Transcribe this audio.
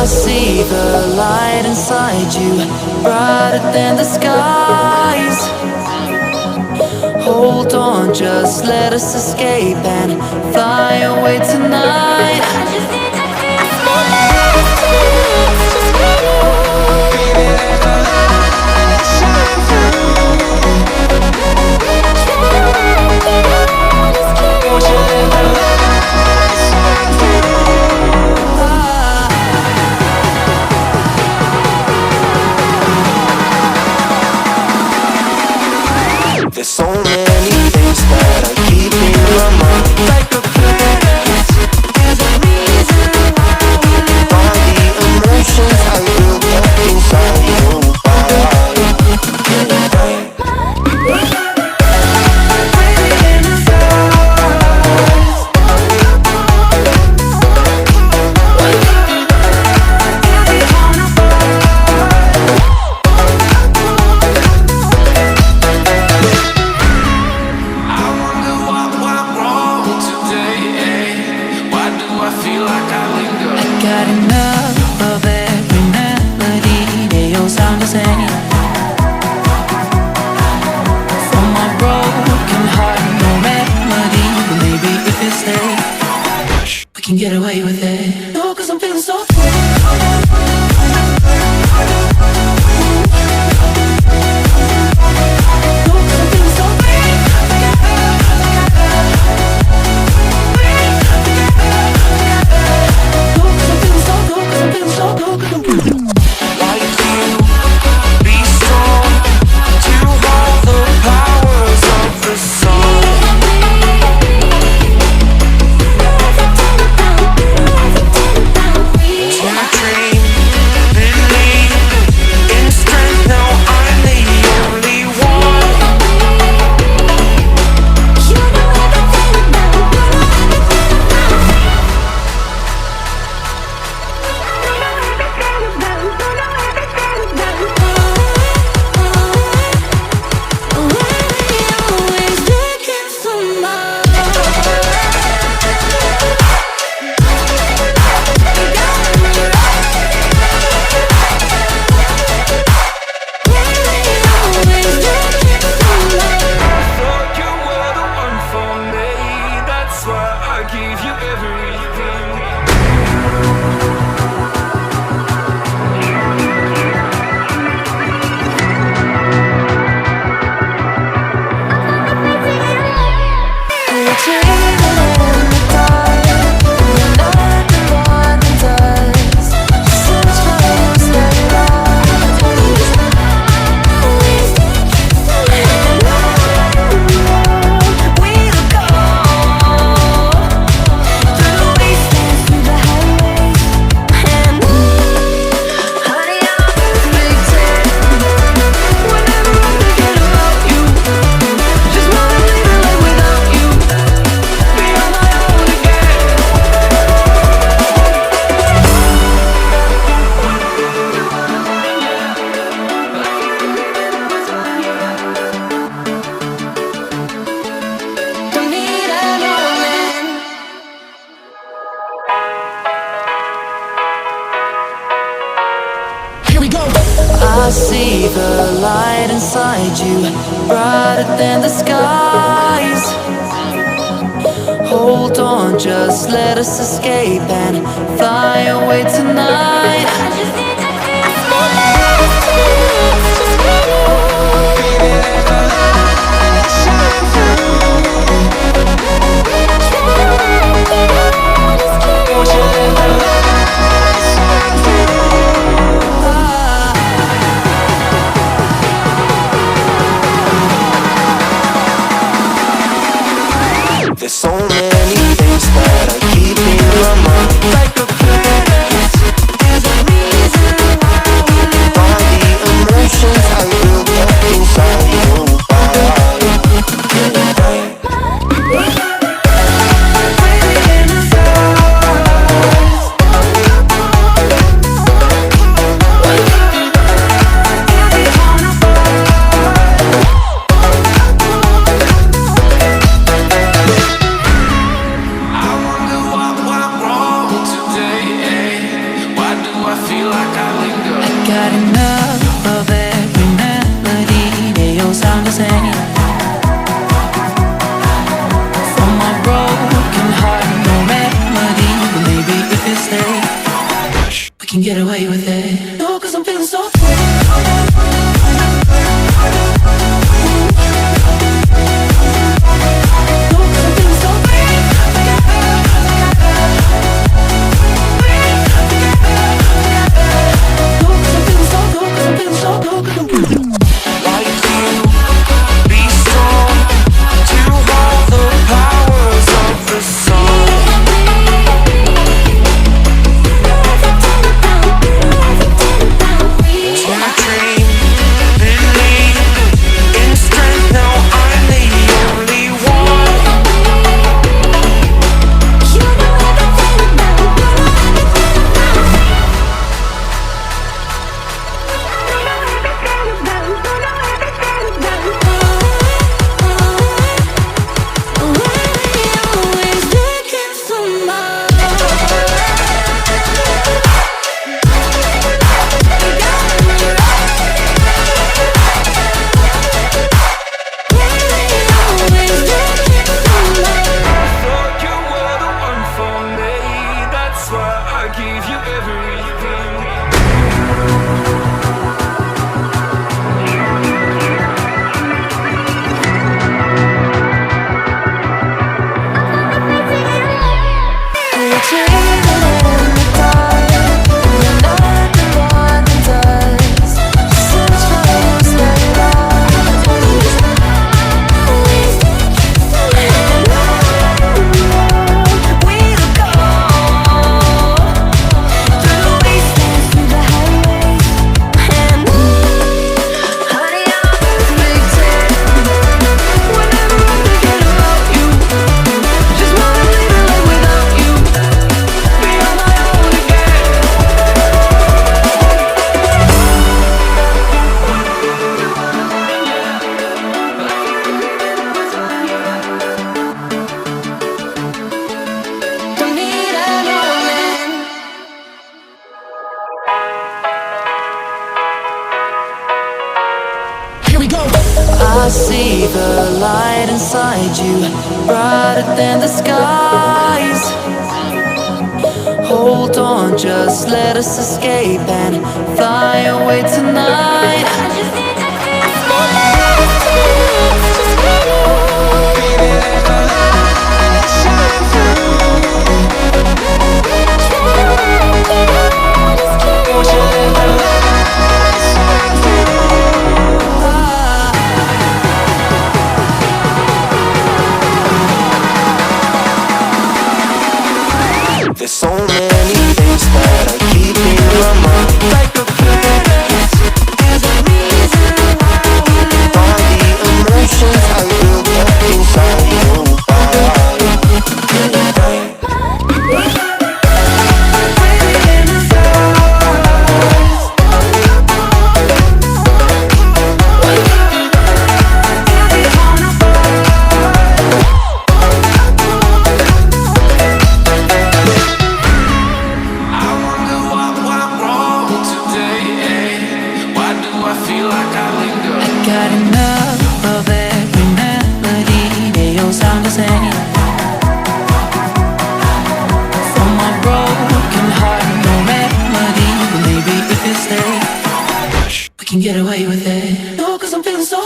I see the light inside you, brighter than the skies. Hold on, just let us escape and fly away tonight. There's so many things that I keep in my mind, like a past. There's a reason why all the emotions I built up inside you. Got enough of every melody, they all sound the same. From my broken heart, no remedy. But maybe if you stay, we can get away with it. No, 'cause I'm feeling so free. I see the light inside you, brighter than the skies. Hold on, just let us escape and fly away tonight. There's so many things that I keep in my mind, like a past. There's a reason why all the emotions I built up inside you. can get away with it. No, cause I'm feeling so I see the light inside you, brighter than the skies. Hold on, just let us escape and fly away tonight. There's so many things that I keep in my mind, like a past. There's a reason why all the emotions I built up inside your body. got enough of every melody. They all sound the same. For my broken heart, no remedy. But maybe if you stay, we can get away with it.